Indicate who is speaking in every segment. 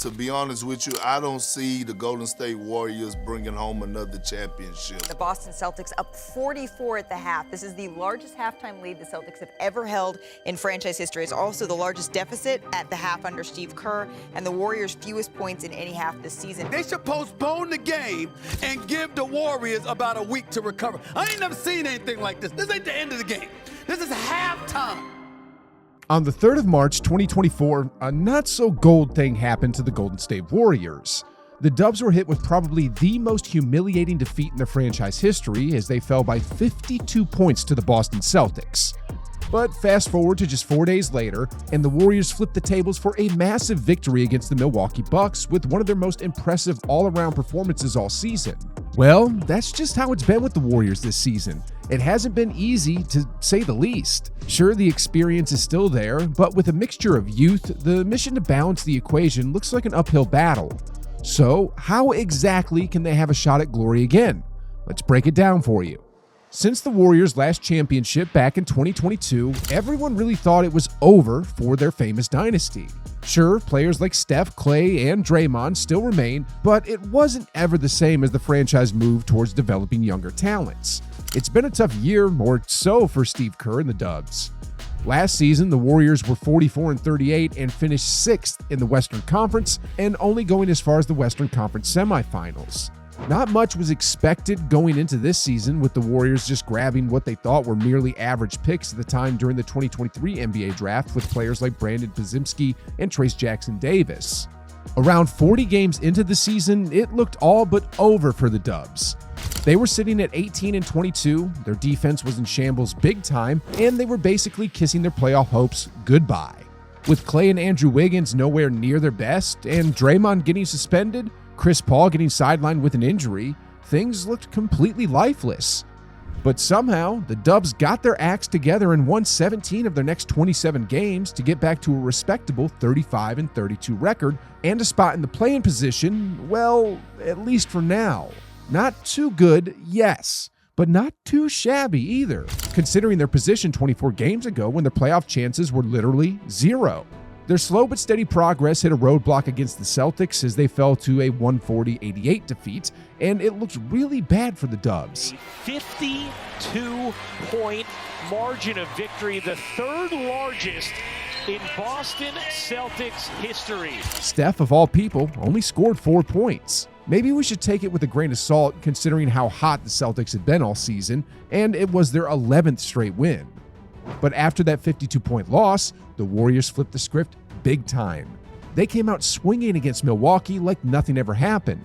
Speaker 1: to be honest with you, I don't see the Golden State Warriors bringing home another championship.
Speaker 2: The Boston Celtics up 44 at the half. This is the largest halftime lead the Celtics have ever held in franchise history. It's also the largest deficit at the half under Steve Kerr, and the Warriors' fewest points in any half this season.
Speaker 3: They should postpone the game and give the Warriors about a week to recover. I ain't never seen anything like this. This ain't the end of the game. This is halftime.
Speaker 4: On the 3rd of March, 2024, a not-so-gold thing happened to the Golden State Warriors. The Dubs were hit with probably the most humiliating defeat in their franchise history as they fell by 52 points to the Boston Celtics. But fast forward to just 4 days later, and the Warriors flipped the tables for a massive victory against the Milwaukee Bucks with one of their most impressive all-around performances all season. Well, that's just how it's been with the Warriors this season. It hasn't been easy, to say the least. Sure, the experience is still there, but with a mixture of youth, the mission to balance the equation looks like an uphill battle. So, how exactly can they have a shot at glory again? Let's break it down for you. Since the Warriors' last championship back in 2022, everyone really thought it was over for their famous dynasty. Sure, players like Steph, Klay, and Draymond still remain, but it wasn't ever the same as the franchise moved towards developing younger talents. It's been a tough year or so for Steve Kerr and the Dubs. Last season, the Warriors were 44-38 and finished 6th in the Western Conference and only going as far as the Western Conference semifinals. Not much was expected going into this season, with the Warriors just grabbing what they thought were merely average picks at the time during the 2023 NBA draft with players like Brandon Podziemski and Trace Jackson-Davis. Around 40 games into the season, it looked all but over for the Dubs. They were sitting at 18-22, their defense was in shambles big time, and they were basically kissing their playoff hopes goodbye. With Klay and Andrew Wiggins nowhere near their best, and Draymond getting suspended, Chris Paul getting sidelined with an injury, things looked completely lifeless. But somehow, the Dubs got their acts together and won 17 of their next 27 games to get back to a respectable 35-32 record and a spot in the play-in position, well, at least for now. Not too good, yes, but not too shabby either, considering their position 24 games ago when their playoff chances were literally zero. Their slow but steady progress hit a roadblock against the Celtics as they fell to a 140-88 defeat, and it looked really bad for the Dubs.
Speaker 5: 52-point margin of victory, the third largest in Boston Celtics history.
Speaker 4: Steph, of all people, only scored 4 points. Maybe we should take it with a grain of salt considering how hot the Celtics had been all season, and it was their 11th straight win. But after that 52-point loss, the Warriors flipped the script big time. They came out swinging against Milwaukee like nothing ever happened.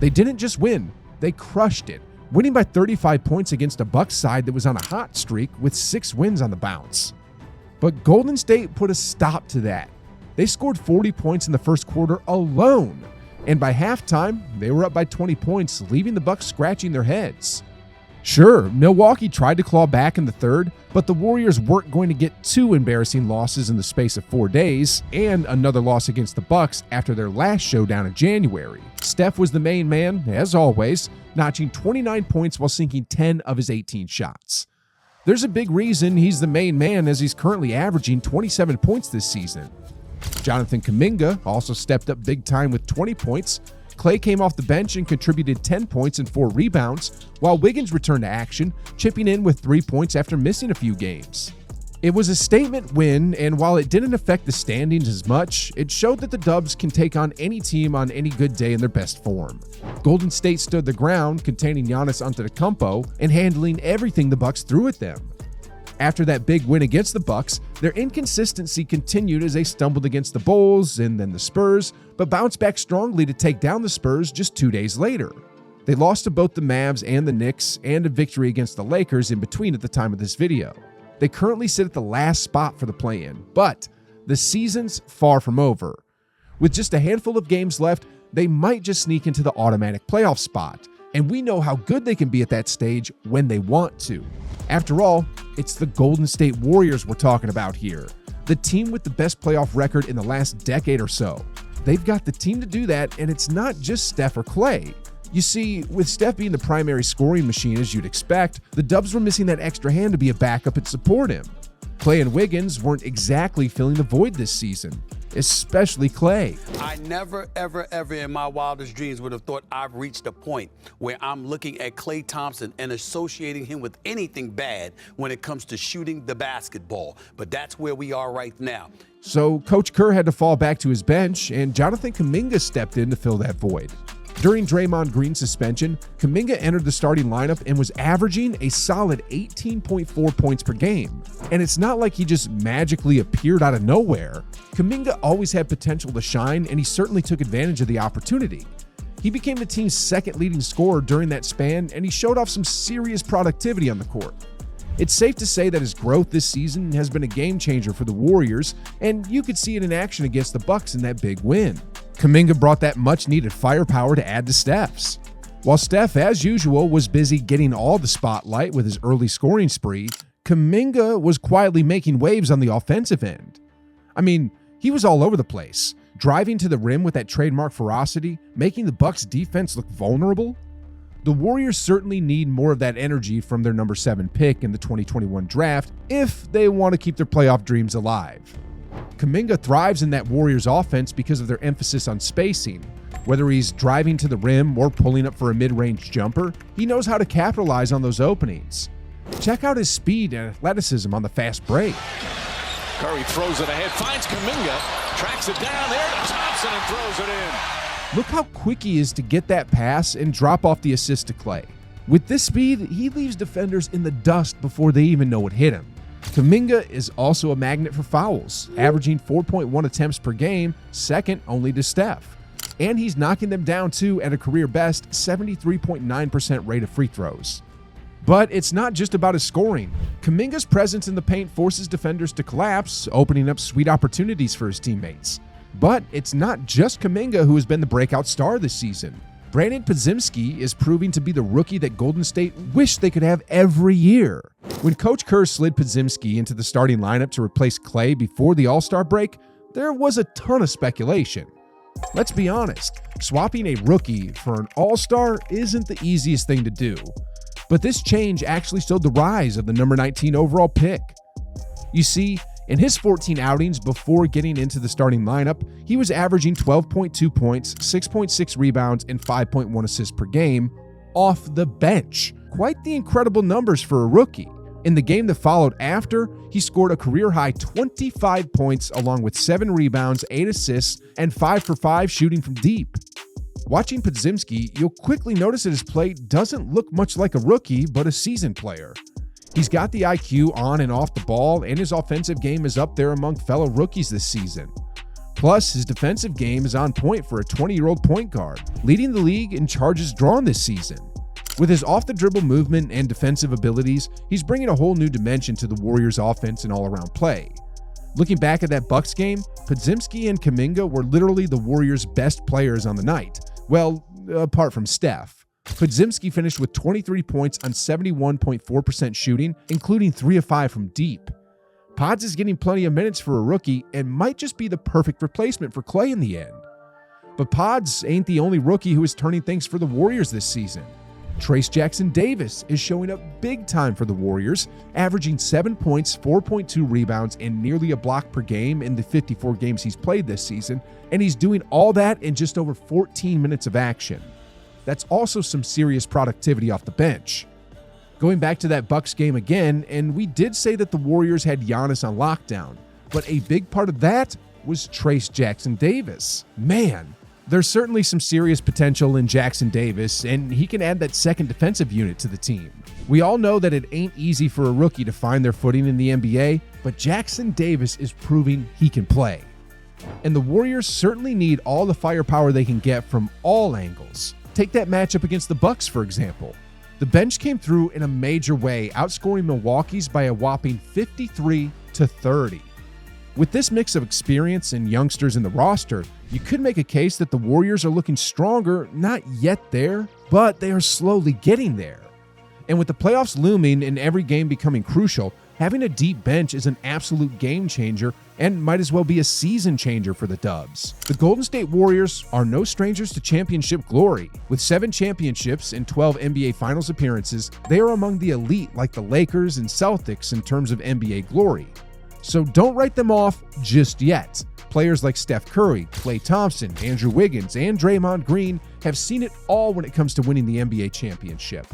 Speaker 4: They didn't just win, they crushed it, winning by 35 points against a Bucks side that was on a hot streak with 6 wins on the bounce. But Golden State put a stop to that. They scored 40 points in the first quarter alone, and by halftime, they were up by 20 points, leaving the Bucks scratching their heads. Sure, Milwaukee tried to claw back in the third, but the Warriors weren't going to get 2 embarrassing losses in the space of 4 days, and another loss against the Bucks after their last showdown in January. Steph was the main man, as always, notching 29 points while sinking 10 of his 18 shots. There's a big reason he's the main man, as he's currently averaging 27 points this season. Jonathan Kuminga also stepped up big time with 20 points. Klay came off the bench and contributed 10 points and 4 rebounds, while Wiggins returned to action, chipping in with 3 points after missing a few games. It was a statement win, and while it didn't affect the standings as much, it showed that the Dubs can take on any team on any good day in their best form. Golden State stood the ground, containing Giannis Antetokounmpo and handling everything the Bucks threw at them. After that big win against the Bucks, their inconsistency continued as they stumbled against the Bulls and then the Spurs, but bounced back strongly to take down the Spurs just 2 days later. They lost to both the Mavs and the Knicks, and a victory against the Lakers in between at the time of this video. They currently sit at the last spot for the play-in, but the season's far from over. With just a handful of games left, they might just sneak into the automatic playoff spot, and we know how good they can be at that stage when they want to. After all, it's the Golden State Warriors we're talking about here, the team with the best playoff record in the last decade or so. They've got the team to do that, and it's not just Steph or Klay. You see, with Steph being the primary scoring machine as you'd expect, the Dubs were missing that extra hand to be a backup and support him. Klay and Wiggins weren't exactly filling the void this season. especially Klay.
Speaker 3: I never, ever in my wildest dreams would have thought I've reached a point where I'm looking at Klay Thompson and associating him with anything bad when it comes to shooting the basketball. But that's where we are right now.
Speaker 4: So Coach Kerr had to fall back to his bench, and Jonathan Kuminga stepped in to fill that void. During Draymond Green's suspension, Kuminga entered the starting lineup and was averaging a solid 18.4 points per game. And it's not like he just magically appeared out of nowhere. Kuminga always had potential to shine, and he certainly took advantage of the opportunity. He became the team's second leading scorer during that span, and he showed off some serious productivity on the court. It's safe to say that his growth this season has been a game changer for the Warriors, and you could see it in action against the Bucks in that big win. Kuminga brought that much-needed firepower to add to Steph's. While Steph, as usual, was busy getting all the spotlight with his early scoring spree, Kuminga was quietly making waves on the offensive end. I mean, he was all over the place, driving to the rim with that trademark ferocity, making the Bucks' defense look vulnerable. The Warriors certainly need more of that energy from their number 7 pick in the 2021 draft if they want to keep their playoff dreams alive. Kuminga thrives in that Warriors offense because of their emphasis on spacing. Whether he's driving to the rim or pulling up for a mid-range jumper, he knows how to capitalize on those openings. Check out his speed and athleticism on the fast break.
Speaker 6: Curry throws it ahead, finds Kuminga, tracks it down there to Thompson and throws it in.
Speaker 4: Look how quick he is to get that pass and drop off the assist to Klay. With this speed, he leaves defenders in the dust before they even know what hit him. Kuminga is also a magnet for fouls, averaging 4.1 attempts per game, second only to Steph. And he's knocking them down too at a career best 73.9% rate of free throws. But it's not just about his scoring. Kuminga's presence in the paint forces defenders to collapse, opening up sweet opportunities for his teammates. But it's not just Kuminga who has been the breakout star this season. Brandon Podziemski is proving to be the rookie that Golden State wished they could have every year. When Coach Kerr slid Podziemski into the starting lineup to replace Klay before the All-Star break, there was a ton of speculation. Let's be honest, swapping a rookie for an All-Star isn't the easiest thing to do. But this change actually showed the rise of the number 19 overall pick. You see, in his 14 outings before getting into the starting lineup, he was averaging 12.2 points, 6.6 rebounds, and 5.1 assists per game off the bench. Quite the incredible numbers for a rookie. In the game that followed after, he scored a career-high 25 points along with 7 rebounds, 8 assists, and 5 for 5 shooting from deep. Watching Podziemski, you'll quickly notice that his play doesn't look much like a rookie, but a seasoned player. He's got the IQ on and off the ball, and his offensive game is up there among fellow rookies this season. Plus, his defensive game is on point for a 20-year-old point guard, leading the league in charges drawn this season. With his off-the-dribble movement and defensive abilities, he's bringing a whole new dimension to the Warriors' offense and all-around play. Looking back at that Bucks game, Podziemski and Kuminga were literally the Warriors' best players on the night. Well, apart from Steph. Podziemski finished with 23 points on 71.4% shooting, including 3 of 5 from deep. Pods is getting plenty of minutes for a rookie and might just be the perfect replacement for Klay in the end. But Pods ain't the only rookie who is turning things for the Warriors this season. Trayce Jackson-Davis is showing up big time for the Warriors, averaging 7 points, 4.2 rebounds, and nearly a block per game in the 54 games he's played this season, and he's doing all that in just over 14 minutes of action. That's also some serious productivity off the bench. Going back to that Bucks game again, and we did say that the Warriors had Giannis on lockdown, but a big part of that was Trayce Jackson-Davis. Man, there's certainly some serious potential in Jackson-Davis, and he can add that second defensive unit to the team. We all know that it ain't easy for a rookie to find their footing in the NBA, but Jackson-Davis is proving he can play. And the Warriors certainly need all the firepower they can get from all angles. Take that matchup against the Bucks, for example. The bench came through in a major way, outscoring Milwaukee's by a whopping 53-30. With this mix of experience and youngsters in the roster, you could make a case that the Warriors are looking stronger, not yet there, but they are slowly getting there. And with the playoffs looming and every game becoming crucial, having a deep bench is an absolute game changer and might as well be a season changer for the Dubs. The Golden State Warriors are no strangers to championship glory. With 7 championships and 12 NBA Finals appearances, they are among the elite like the Lakers and Celtics in terms of NBA glory. So don't write them off just yet. Players like Steph Curry, Klay Thompson, Andrew Wiggins, and Draymond Green have seen it all when it comes to winning the NBA championship.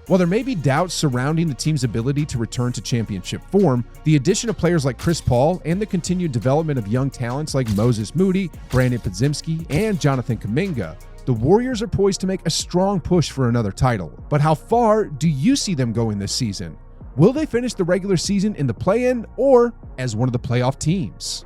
Speaker 4: While there may be doubts surrounding the team's ability to return to championship form, the addition of players like Chris Paul and the continued development of young talents like Moses Moody, Brandon Podziemski, and Jonathan Kuminga, the Warriors are poised to make a strong push for another title. But how far do you see them going this season? Will they finish the regular season in the play-in or as one of the playoff teams?